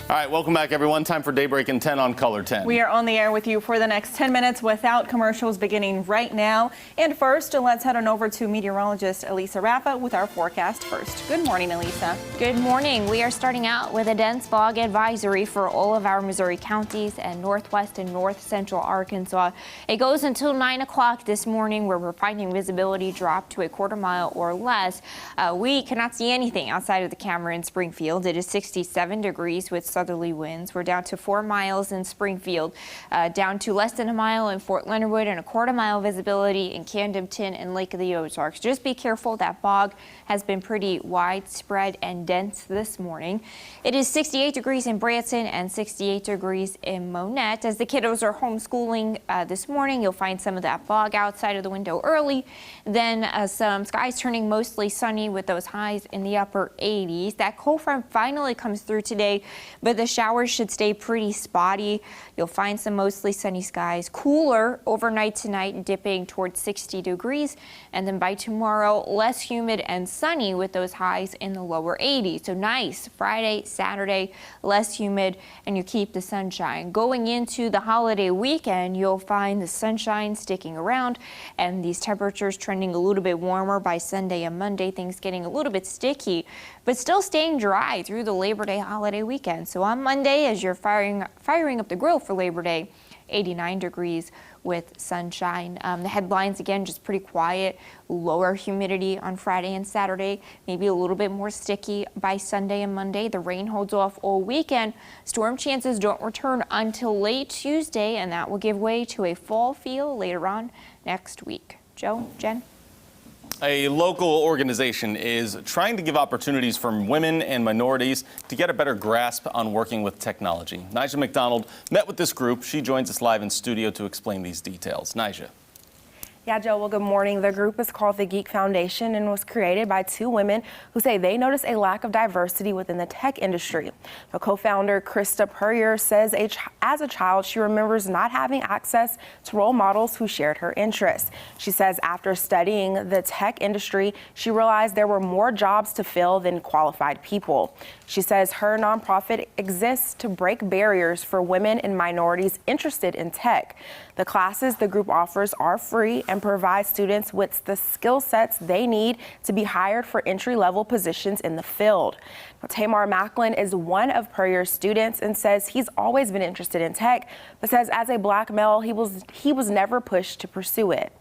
All right, welcome back, everyone. Time for Daybreak in 10 on Color 10. We are on the air with you for the next 10 minutes without commercials beginning right now. And first, let's head on over to meteorologist Elisa Raffa with our forecast first. Good morning, Elisa. Good morning. We are starting out with a dense fog advisory for all of our Missouri counties and northwest and north central Arkansas. It goes until 9 o'clock this morning, where we're finding visibility drop to a quarter mile or less. We cannot see anything outside of the camera in Springfield. It is 67 degrees with southerly winds. We're down to 4 miles in Springfield, down to less than a mile in Fort Leonard Wood, and a quarter mile visibility in Camdenton and Lake of the Ozarks. Just be careful. That fog has been pretty widespread and dense this morning. It is 68 degrees in Branson and 68 degrees in Monette. As the kiddos are homeschooling this morning, you'll find some of that fog outside of the window early. Then some skies turning mostly sunny with those highs in the upper 80s. That cold front finally comes through today, but the showers should stay pretty spotty. You'll find some mostly sunny skies. Cooler overnight tonight, dipping towards 60 degrees. And then by tomorrow, less humid and sunny with those highs in the lower 80s. So nice Friday, Saturday, less humid, and you keep the sunshine. Going into the holiday weekend, you'll find the sunshine sticking around and these temperatures trending a little bit warmer by Sunday and Monday. Things getting a little bit sticky, but still staying dry through the Labor Day holiday weekend. So on Monday, as you're firing up the grill for Labor Day, 89 degrees with sunshine. The headlines, again, just pretty quiet. Lower humidity on Friday and Saturday, maybe a little bit more sticky by Sunday and Monday. The rain holds off all weekend. Storm chances don't return until late Tuesday, and that will give way to a fall feel later on next week. Joe, Jen? A local organization is trying to give opportunities for women and minorities to get a better grasp on working with technology. Nija McDonald met with this group. She joins us live in studio to explain these details. Nija. Yeah, Joe, well, good morning. The group is called the Geek Foundation and was created by two women who say they notice a lack of diversity within the tech industry. The co-founder, Krista Purrier, says as a child, she remembers not having access to role models who shared her interests. She says after studying the tech industry, she realized there were more jobs to fill than qualified people. She says her nonprofit exists to break barriers for women and minorities interested in tech. The classes the group offers are free and provide students with the skill sets they need to be hired for entry-level positions in the field. Now, Tamar Macklin is one of Purrier's students and says he's always been interested in tech, but says as a black male, he was never pushed to pursue it.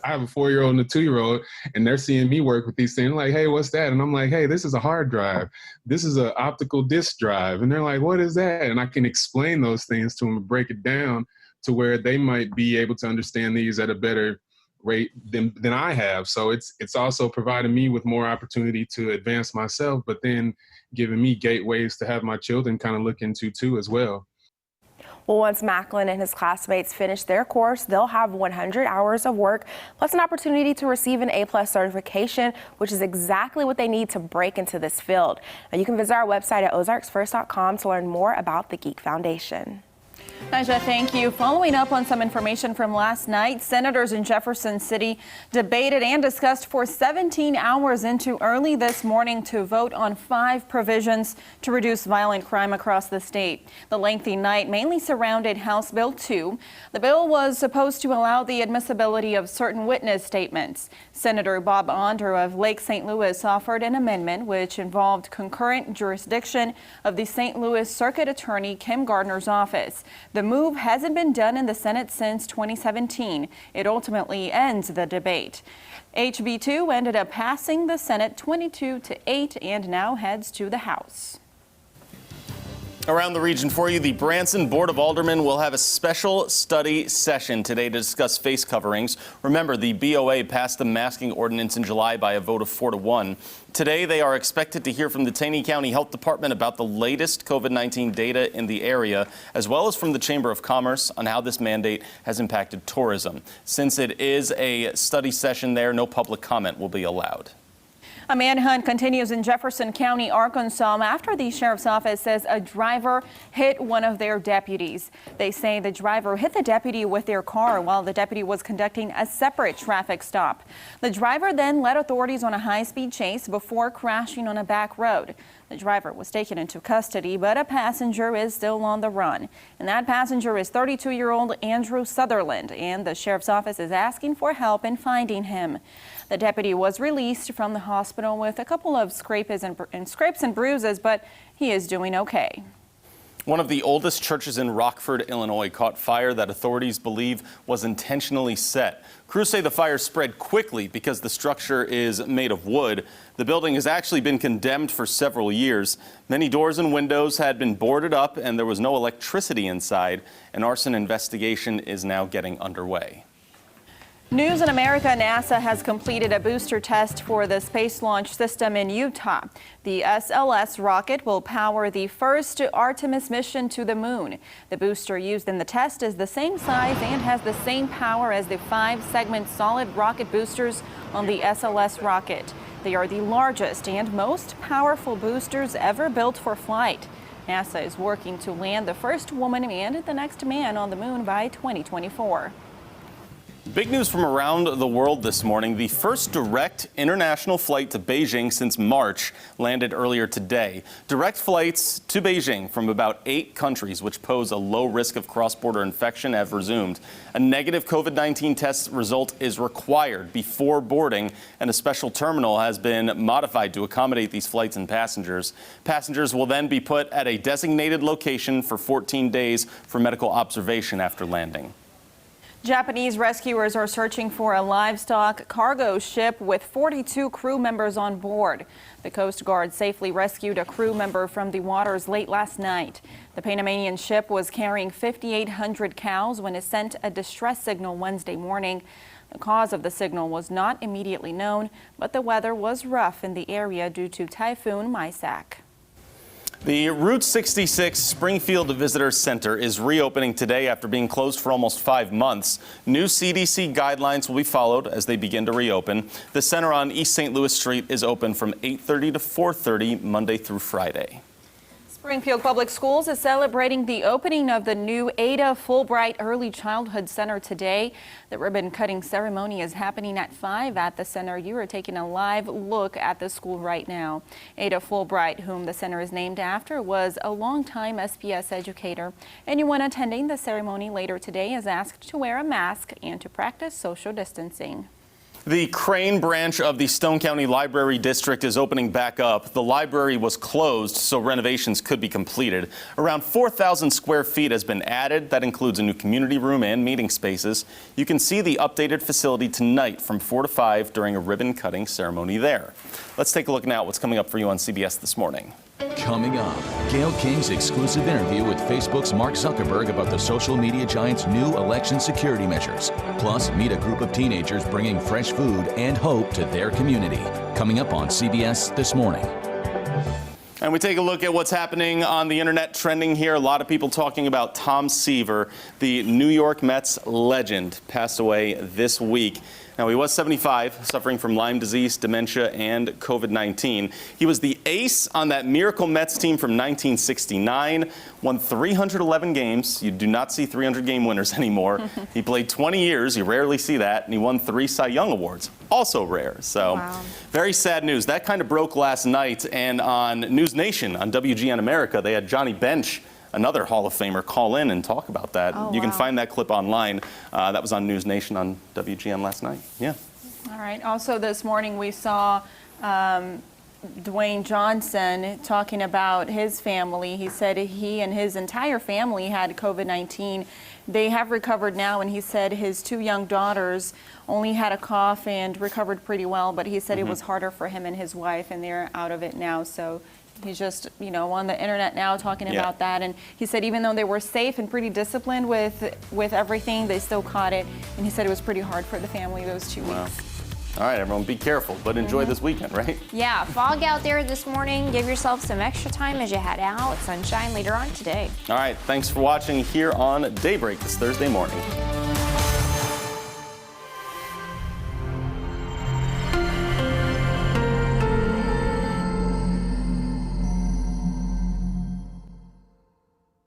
I have a 4-year-old and a 2-year-old, and they're seeing me work with these things like, hey, what's that? And I'm like, hey, this is a hard drive. This is an optical disk drive. And they're like, what is that? And I can explain those things to them and break it down to where they might be able to understand these at a better rate than I have. So it's also providing me with more opportunity to advance myself, but then giving me gateways to have my children kind of look into too as well. Well, once Macklin and his classmates finish their course, they'll have 100 hours of work, plus an opportunity to receive an A+ certification, which is exactly what they need to break into this field. Now, you can visit our website at ozarksfirst.com to learn more about the Geek Foundation. Nija, thank you. Following up on some information from last night, senators in Jefferson City debated and discussed for 17 hours into early this morning to vote on 5 provisions to reduce violent crime across the state. The lengthy night mainly surrounded House Bill 2. The bill was supposed to allow the admissibility of certain witness statements. Senator Bob Onder of Lake St. Louis offered an amendment which involved concurrent jurisdiction of the St. Louis Circuit Attorney Kim Gardner's office. The move hasn't been done in the Senate since 2017. It ultimately ends the debate. HB 2 ended up passing the Senate 22-8 and now heads to the House. Around the region for you, the Branson Board of Aldermen will have a special study session today to discuss face coverings. Remember, the BOA passed the masking ordinance in July by a vote of 4-1. Today, they are expected to hear from the Taney County Health Department about the latest COVID-19 data in the area, as well as from the Chamber of Commerce on how this mandate has impacted tourism. Since it is a study session there, no public comment will be allowed. A manhunt continues in Jefferson County, Arkansas, after the sheriff's office says a driver hit one of their deputies. They say the driver hit the deputy with their car while the deputy was conducting a separate traffic stop. The driver then led authorities on a high-speed chase before crashing on a back road. The driver was taken into custody, but a passenger is still on the run. And that passenger is 32-year-old Andrew Sutherland, and the sheriff's office is asking for help in finding him. The deputy was released from the hospital with a couple of scrapes and bruises, but he is doing okay. One of the oldest churches in Rockford, Illinois, caught fire that authorities believe was intentionally set. Crews say the fire spread quickly because the structure is made of wood. The building has actually been condemned for several years. Many doors and windows had been boarded up and there was no electricity inside. An arson investigation is now getting underway. News in America, NASA has completed a booster test for the Space Launch System in Utah. The SLS rocket will power the first Artemis mission to the moon. The booster used in the test is the same size and has the same power as the 5-segment solid rocket boosters on the SLS rocket. They are the largest and most powerful boosters ever built for flight. NASA is working to land the first woman and the next man on the moon by 2024. Big news from around the world this morning. The first direct international flight to Beijing since March landed earlier today. Direct flights to Beijing from about 8 countries, which pose a low risk of cross-border infection, have resumed. A negative COVID-19 test result is required before boarding, and a special terminal has been modified to accommodate these flights and passengers. Passengers will then be put at a designated location for 14 days for medical observation after landing. Japanese rescuers are searching for a livestock cargo ship with 42 crew members on board. The Coast Guard safely rescued a crew member from the waters late last night. The Panamanian ship was carrying 5,800 cows when it sent a distress signal Wednesday morning. The cause of the signal was not immediately known, but the weather was rough in the area due to Typhoon Maisak. The Route 66 Springfield Visitor Center is reopening today after being closed for almost 5 months. New CDC guidelines will be followed as they begin to reopen. The center on East St. Louis Street is open from 8:30 to 4:30 Monday through Friday. Springfield Public Schools is celebrating the opening of the new Ada Fulbright Early Childhood Center today. The ribbon-cutting ceremony is happening at 5 at the center. You are taking a live look at the school right now. Ada Fulbright, whom the center is named after, was a longtime SPS educator. Anyone attending the ceremony later today is asked to wear a mask and to practice social distancing. The Crane branch of the Stone County Library District is opening back up. The library was closed, so renovations could be completed. Around 4,000 square feet has been added. That includes a new community room and meeting spaces. You can see the updated facility tonight from 4 to 5 during a ribbon-cutting ceremony there. Let's take a look now at what's coming up for you on CBS This Morning. Coming up, Gayle King's exclusive interview with Facebook's Mark Zuckerberg about the social media giant's new election security measures. Plus, meet a group of teenagers bringing fresh food and hope to their community. Coming up on CBS This Morning. And we take a look at what's happening on the internet trending here. A lot of people talking about Tom Seaver, the New York Mets legend, passed away this week. Now, he was 75, suffering from Lyme disease, dementia, and COVID-19. He was the ace on that Miracle Mets team from 1969, won 311 games. You do not see 300-game winners anymore. He played 20 years. You rarely see that. And he won 3 Cy Young Awards. Also rare. So, wow. Very sad news. That kind of broke last night. And on News Nation, on WGN America, they had Johnny Bench, another Hall of Famer, call in and talk about that. Oh, you can wow. find that clip online. That was on News Nation on WGN last night. Yeah. All right. Also this morning we saw Dwayne Johnson talking about his family. He said he and his entire family had COVID-19. They have recovered now, and he said his 2 young daughters only had a cough and recovered pretty well, but he said it was harder for him and his wife, and they're out of it now. So he's just, on the internet now talking about that. And he said even though they were safe and pretty disciplined with everything, they still caught it. And he said it was pretty hard for the family those 2 weeks. All right, everyone, be careful, but enjoy this weekend, right? Yeah, fog out there this morning. Give yourself some extra time as you head out. Sunshine later on today. All right, thanks for watching here on Daybreak this Thursday morning.